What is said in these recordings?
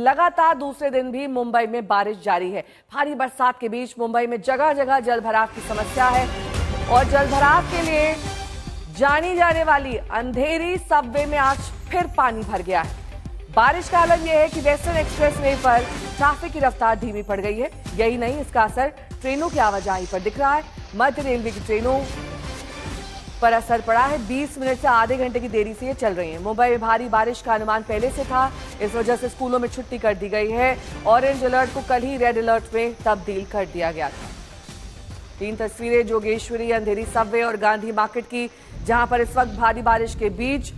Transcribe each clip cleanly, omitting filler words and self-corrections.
लगातार दूसरे दिन भी मुंबई में बारिश जारी है। भारी बरसात के बीच मुंबई में जगह जगह जलभराव की समस्या है और जलभराव के लिए जानी जाने वाली अंधेरी सबवे में आज फिर पानी भर गया है। बारिश का हालत यह है कि वेस्टर्न एक्सप्रेसवे पर ट्रैफिक की रफ्तार धीमी पड़ गई है। यही नहीं, इसका असर ट्रेनों की आवाजाही पर दिख रहा है। मध्य रेलवे की ट्रेनों पर असर पड़ा है। 20 मिनट से आधे घंटे की देरी से ये चल रही है। मुंबई में भारी बारिश का अनुमान पहले से था, इस वजह से स्कूलों में छुट्टी कर दी गई है। ऑरेंज अलर्ट को कल ही रेड अलर्ट में तब्दील कर दिया गया था। 3 तस्वीरें जोगेश्वरी, अंधेरी सबवे और गांधी मार्केट की, जहां पर इस वक्त भारी बारिश के बीच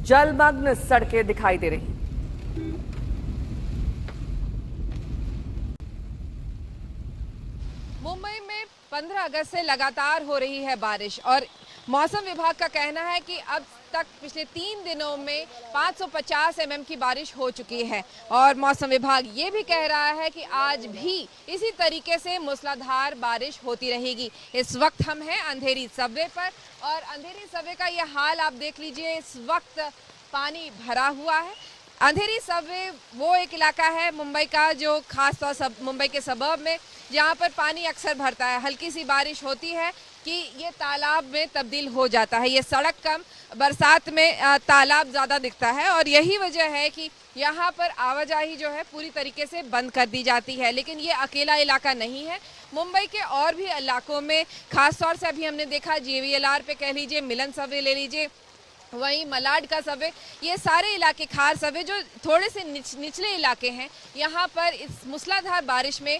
जलमग्न सड़कें दिखाई दे रही। मुंबई में 15 अगस्त से लगातार हो रही है बारिश और मौसम विभाग का कहना है कि अब तक पिछले 3 दिनों में 550 mm की बारिश हो चुकी है और मौसम विभाग ये भी कह रहा है कि आज भी इसी तरीके से मूसलाधार बारिश होती रहेगी। इस वक्त हम हैं अंधेरी सबवे पर और अंधेरी सबवे का ये हाल आप देख लीजिए। इस वक्त पानी भरा हुआ है। अंधेरी सबवे वो एक इलाका है मुंबई का जो खासतौर से मुंबई के सबर्ब में जहाँ पर पानी अक्सर भरता है। हल्की सी बारिश होती है कि ये तालाब में तब्दील हो जाता है। ये सड़क कम, बरसात में तालाब ज़्यादा दिखता है और यही वजह है कि यहाँ पर आवाजाही जो है पूरी तरीके से बंद कर दी जाती है। लेकिन ये अकेला इलाका नहीं है। मुंबई के और भी इलाकों में खासतौर से अभी हमने देखा JVLR पे कह लीजिए, मिलन सबवे ले लीजिए, वहीं मलाड का सबवे, ये सारे इलाके, खार सबवे जो थोड़े से निचले इलाके हैं, यहाँ पर इस मूसलाधार बारिश में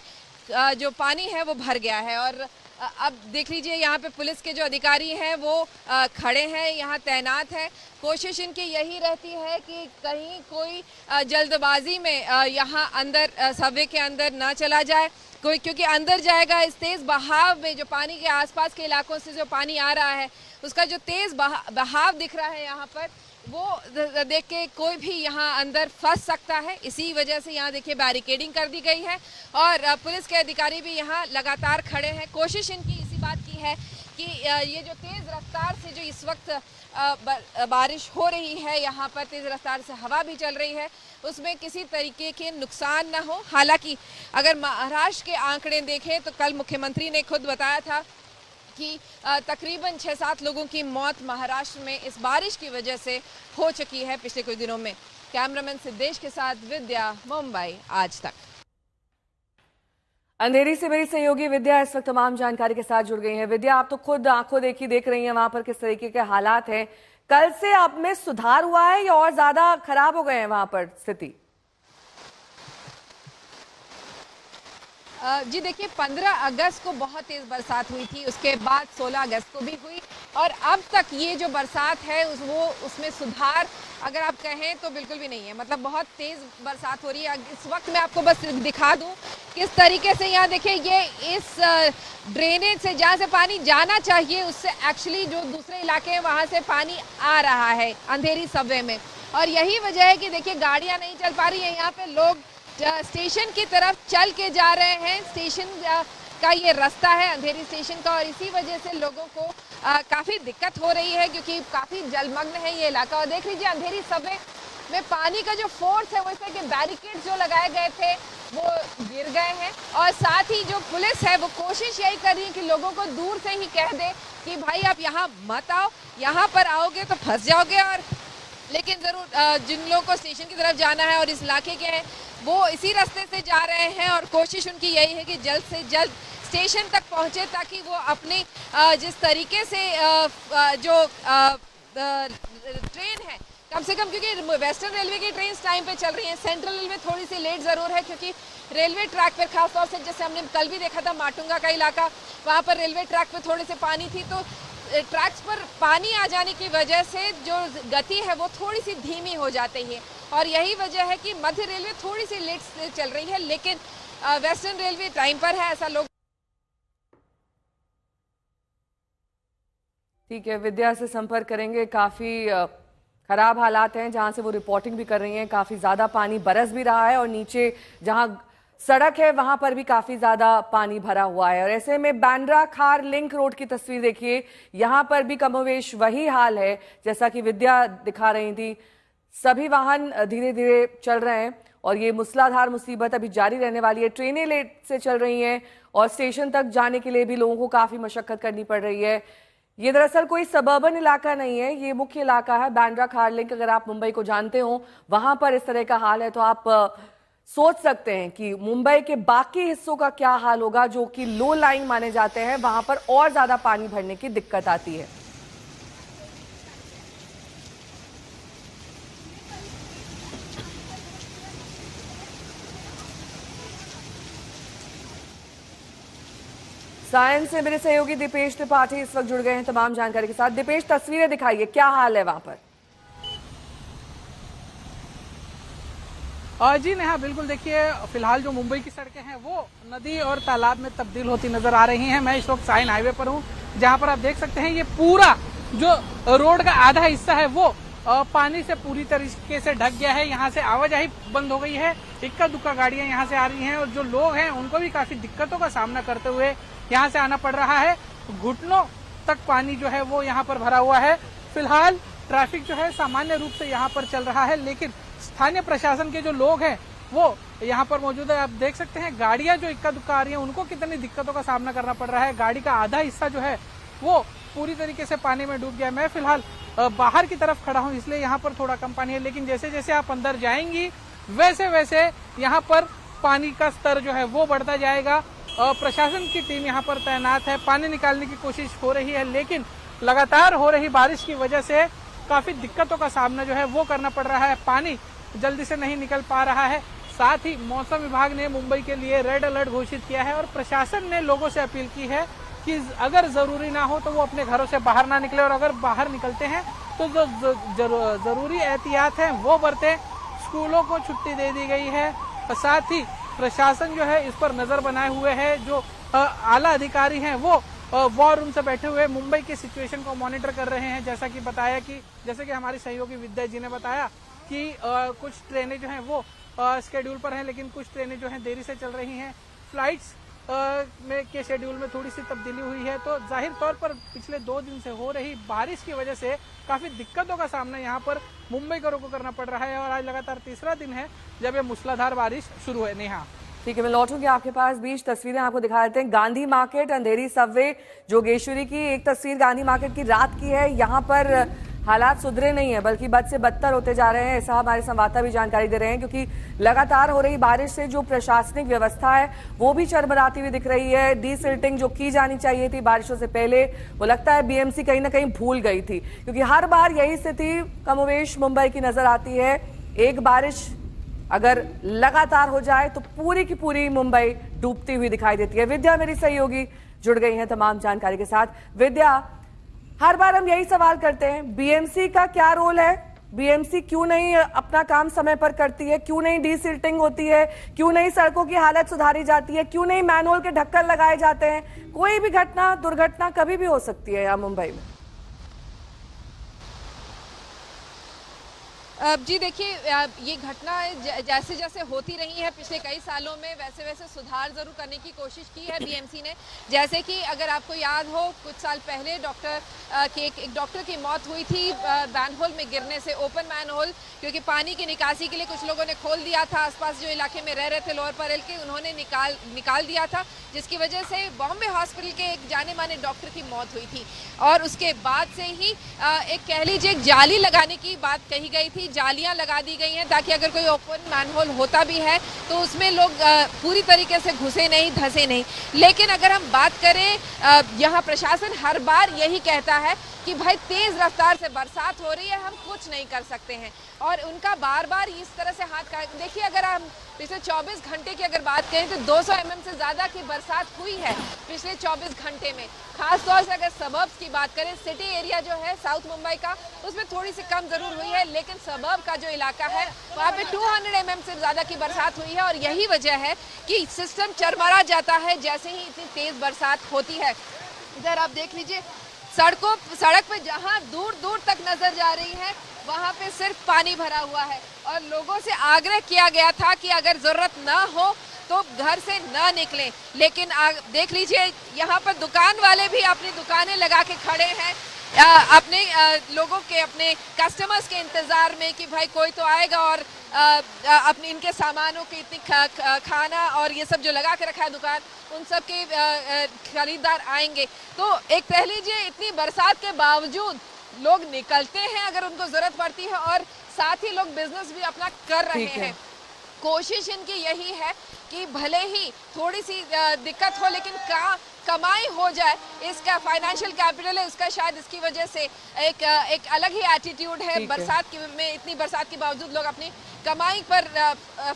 जो पानी है वो भर गया है। और अब देख लीजिए यहाँ पे पुलिस के जो अधिकारी हैं वो खड़े हैं, यहाँ तैनात हैं। कोशिश इनकी यही रहती है कि कहीं कोई जल्दबाजी में यहाँ अंदर सबवे के अंदर ना चला जाए कोई, क्योंकि अंदर जाएगा इस तेज़ बहाव में, जो पानी के आसपास के इलाकों से जो पानी आ रहा है उसका जो तेज़ बहाव दिख रहा है यहाँ पर, वो देख के कोई भी यहाँ अंदर फंस सकता है। इसी वजह से यहाँ देखिए बैरिकेडिंग कर दी गई है और पुलिस के अधिकारी भी यहाँ लगातार खड़े हैं। कोशिश इनकी इसी बात की है कि ये जो तेज़ रफ्तार से जो इस वक्त बारिश हो रही है, यहाँ पर तेज़ रफ्तार से हवा भी चल रही है, उसमें किसी तरीके के नुकसान ना हो। हालांकि अगर महाराष्ट्र के आंकड़े देखें तो कल मुख्यमंत्री ने खुद बताया था कि तकरीबन 6-7 लोगों की मौत महाराष्ट्र में इस बारिश की वजह से हो चुकी है पिछले कुछ दिनों में। कैमरामैन सिद्धेश के साथ विद्या, मुंबई आज तक। अंधेरी से मेरी सहयोगी विद्या इस वक्त तमाम जानकारी के साथ जुड़ गई हैं। विद्या, आप तो खुद आंखों देखी देख रही हैं वहां पर किस तरीके के हालात हैं। कल से अब में सुधार हुआ है या और ज्यादा खराब हो गए हैं वहां पर स्थिति? जी देखिए, 15 अगस्त को बहुत तेज़ बरसात हुई थी, उसके बाद 16 अगस्त को भी हुई और अब तक ये जो बरसात है उसमें सुधार अगर आप कहें तो बिल्कुल भी नहीं है। मतलब बहुत तेज़ बरसात हो रही है। इस वक्त मैं आपको बस दिखा दूं किस तरीके से यहाँ देखिए, ये इस ड्रेनेज से जहाँ से पानी जाना चाहिए उससे एक्चुअली जो दूसरे इलाके हैं वहाँ से पानी आ रहा है अंधेरी सबवे में। और यही वजह है कि देखिए गाड़ियाँ नहीं चल पा रही है। यहाँ पे लोग स्टेशन की तरफ चल के जा रहे हैं। स्टेशन का ये रास्ता है अंधेरी स्टेशन का और इसी वजह से लोगों को काफ़ी दिक्कत हो रही है क्योंकि काफ़ी जलमग्न है ये इलाका। और देख लीजिए अंधेरी सबवे में पानी का जो फोर्स है वो इससे कि बैरिकेड जो लगाए गए थे वो गिर गए हैं और साथ ही जो पुलिस है वो कोशिश यही कर रही है कि लोगों को दूर से ही कह दे कि भाई आप यहाँ मत आओ, यहाँ पर आओगे तो फंस जाओगे। और लेकिन ज़रूर जिन लोगों को स्टेशन की तरफ जाना है और इस इलाके के हैं वो इसी रास्ते से जा रहे हैं और कोशिश उनकी यही है कि जल्द से जल्द स्टेशन तक पहुंचे ताकि वो अपनी जिस तरीके से जो ट्रेन है कम से कम, क्योंकि वेस्टर्न रेलवे की ट्रेन टाइम पे चल रही हैं, सेंट्रल रेलवे थोड़ी सी लेट ज़रूर है क्योंकि रेलवे ट्रैक पर खासतौर से जैसे हमने कल भी देखा था माटुंगा का इलाका, वहाँ पर रेलवे ट्रैक पर थोड़े से पानी थी तो ट्रैक्स पर पानी आ जाने की वजह से जो गति है वो थोड़ी सी धीमी हो जाती है और यही वजह है कि मध्य रेलवे थोड़ी सी लेट से चल रही है लेकिन वेस्टर्न रेलवे टाइम पर है, ऐसा लोग। ठीक है, विद्या से संपर्क करेंगे। काफी खराब हालात हैं जहां से वो रिपोर्टिंग भी कर रही हैं। काफी ज्यादा पानी बरस भी रहा है और नीचे जहां सड़क है वहां पर भी काफी ज्यादा पानी भरा हुआ है और ऐसे में बांद्रा खार लिंक रोड की तस्वीर देखिए, यहां पर भी कमोवेश वही हाल है जैसा कि विद्या दिखा रही थी। सभी वाहन धीरे धीरे चल रहे हैं और ये मूसलाधार मुसीबत अभी जारी रहने वाली है। ट्रेनें लेट से चल रही हैं और स्टेशन तक जाने के लिए भी लोगों को काफी मशक्कत करनी पड़ रही है। ये दरअसल कोई सबर्बन इलाका नहीं है, ये मुख्य इलाका है बांद्रा खार लिंक। अगर आप मुंबई को जानते हो, वहां पर इस तरह का हाल है तो आप सोच सकते हैं कि मुंबई के बाकी हिस्सों का क्या हाल होगा, जो कि लो लाइन माने जाते हैं। वहां पर और ज्यादा पानी भरने की दिक्कत आती है। साइंस से मेरे सहयोगी दीपेश त्रिपाठी इस वक्त जुड़ गए हैं तमाम जानकारी के साथ। दीपेश, तस्वीरें दिखाइए, क्या हाल है वहां पर? जी नेहा, बिल्कुल देखिए, फिलहाल जो मुंबई की सड़कें हैं वो नदी और तालाब में तब्दील होती नजर आ रही हैं। मैं इस वक्त साइन हाईवे पर हूँ, जहां पर आप देख सकते हैं ये पूरा जो रोड का आधा हिस्सा है वो पानी से पूरी तरीके से ढक गया है। यहाँ से आवाजाही बंद हो गई है, इक्का दुक्का गाड़ियां यहाँ से आ रही हैं और जो लोग हैं उनको भी काफी दिक्कतों का सामना करते हुए यहाँ से आना पड़ रहा है। घुटनों तक पानी जो है वो यहाँ पर भरा हुआ है। फिलहाल ट्रैफिक जो है सामान्य रूप से यहाँ पर चल रहा है, लेकिन स्थानीय प्रशासन के जो लोग हैं वो यहाँ पर मौजूद है। आप देख सकते हैं गाड़ियां जो इक्का दुक्का आ रही हैं उनको कितनी दिक्कतों का सामना करना पड़ रहा है। गाड़ी का आधा हिस्सा जो है वो पूरी तरीके से पानी में डूब गया। मैं फिलहाल बाहर की तरफ खड़ा हूँ, इसलिए यहाँ पर थोड़ा कम पानी है, लेकिन जैसे जैसे आप अंदर जाएंगी वैसे वैसे यहाँ पर पानी का स्तर जो है वो बढ़ता जाएगा। प्रशासन की टीम यहाँ पर तैनात है, पानी निकालने की कोशिश हो रही है, लेकिन लगातार हो रही बारिश की वजह से काफी दिक्कतों का सामना जो है वो करना पड़ रहा है। पानी जल्दी से नहीं निकल पा रहा है। साथ ही मौसम विभाग ने मुंबई के लिए रेड अलर्ट घोषित किया है और प्रशासन ने लोगों से अपील की है कि अगर जरूरी ना हो तो वो अपने घरों से बाहर ना निकले, और अगर बाहर निकलते हैं तो जो जरूरी एहतियात है वो बरतें। स्कूलों को छुट्टी दे दी गई है। साथ ही प्रशासन जो है इस पर नजर बनाए हुए है। जो आला अधिकारी हैं वो वॉर रूम से बैठे हुए मुंबई की सिचुएशन को मॉनिटर कर रहे हैं। जैसा कि हमारी सहयोगी विद्या जी ने बताया कि कुछ ट्रेनें जो हैं वो शेड्यूल पर हैं, लेकिन कुछ ट्रेनें जो हैं देरी से चल रही हैं। फ्लाइट्स के शेड्यूल में थोड़ी सी तब्दीली हुई है। तो जाहिर तौर पर पिछले 2 दिन से हो रही बारिश की वजह से काफी दिक्कतों का सामना यहाँ पर मुंबई को करना पड़ रहा है और आज लगातार तीसरा दिन है जब ये मूसलाधार बारिश शुरू है। नेहा, ठीक है, मैं लौटूंगी आपके पास। बीच तस्वीरें आपको दिखा देते हैं। गांधी मार्केट, अंधेरी सबवे, जोगेश्वरी की एक तस्वीर गांधी मार्केट की रात की है। यहाँ पर हालात सुधरे नहीं है, बल्कि बद से बदतर होते जा रहे हैं। ऐसा हमारे संवाददाता भी जानकारी दे रहे हैं, क्योंकि लगातार हो रही बारिश से जो प्रशासनिक व्यवस्था है वो भी चरमराती हुई दिख रही है। डीसिल्टिंग जो की जानी चाहिए थी बारिशों से पहले, वो लगता है बीएमसी कहीं ना कहीं भूल गई थी, क्योंकि हर बार यही स्थिति कमोवेश मुंबई की नजर आती है। एक बारिश अगर लगातार हो जाए तो पूरी की पूरी मुंबई डूबती हुई दिखाई देती है। विद्या मेरी सहयोगी जुड़ गई हैं तमाम जानकारी के साथ। विद्या, हर बार हम यही सवाल करते हैं, बीएमसी का क्या रोल है? बीएमसी क्यों नहीं अपना काम समय पर करती है? क्यों नहीं डीसिल्टिंग होती है? क्यों नहीं सड़कों की हालत सुधारी जाती है? क्यों नहीं मैनहोल के ढक्कन लगाए जाते हैं? कोई भी घटना, दुर्घटना कभी भी हो सकती है यहाँ मुंबई में। जी देखिए, ये घटनाएं जैसे जैसे होती रही हैं पिछले कई सालों में, वैसे वैसे सुधार जरूर करने की कोशिश की है बीएमसी ने। जैसे कि अगर आपको याद हो, कुछ साल पहले एक डॉक्टर की मौत हुई थी मैनहोल में गिरने से, ओपन मैनहोल, क्योंकि पानी की निकासी के लिए कुछ लोगों ने खोल दिया था। आसपास जो इलाके में रह रहे थे लोअर पैरेल के, उन्होंने निकाल दिया था, जिसकी वजह से बॉम्बे हॉस्पिटल के एक जाने माने डॉक्टर की मौत हुई थी। और उसके बाद से ही एक कह लीजिए जाली लगाने की बात कही गई थी। जालियां लगा दी गई हैं ताकि अगर कोई ओपन मैनहोल होता भी है तो उसमें लोग पूरी तरीके से घुसे नहीं, धंसे नहीं। लेकिन अगर हम बात करें, यहाँ प्रशासन हर बार यही कहता है कि भाई तेज रफ्तार से बरसात हो रही है, हम कुछ नहीं कर सकते हैं, और उनका बार बार इस तरह से हाथ का। देखिए, अगर हम पिछले 24 घंटे की अगर बात करें तो 200 mm से ज़्यादा की बरसात हुई है पिछले 24 घंटे में। खास तौर से अगर सबर्ब्स की बात करें, सिटी एरिया जो है साउथ मुंबई का, उसमें थोड़ी सी कम ज़रूर हुई है, लेकिन सबर्ब का जो इलाका है वहाँ पे 200 mm से ज़्यादा की बरसात हुई है। और यही वजह है कि सिस्टम चरमरा जाता है जैसे ही इतनी तेज़ बरसात होती है। इधर आप देख लीजिए, सड़क पे जहाँ दूर दूर तक नजर जा रही है वहाँ पे सिर्फ पानी भरा हुआ है, और लोगों से आग्रह किया गया था कि अगर जरूरत ना हो तो घर से ना निकलें। लेकिन देख लीजिए, यहाँ पर दुकान वाले भी अपनी दुकानें लगा के खड़े हैं। अपने लोगों के, अपने कस्टमर्स के इंतजार में कि भाई कोई तो आएगा और अपने इनके सामानों की इतनी खाना और ये सब जो लगा के रखा है दुकान, उन सब के खरीदार आएंगे। तो एक कह लीजिए इतनी बरसात के बावजूद लोग निकलते हैं अगर उनको जरूरत पड़ती है, और साथ ही लोग बिजनेस भी अपना कर रहे हैं। कोशिश इनकी यही है कि भले ही थोड़ी सी दिक्कत हो लेकिन कमाई हो जाए। इसका फाइनेंशियल कैपिटल है, इसका शायद इसकी वजह से एक अलग ही एटीट्यूड है। बरसात में इतनी बरसात के बावजूद लोग अपनी कमाई पर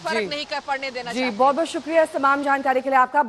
फर्क नहीं पड़ने देना चाहते। बहुत बहुत शुक्रिया इस तमाम जानकारी के लिए आपका।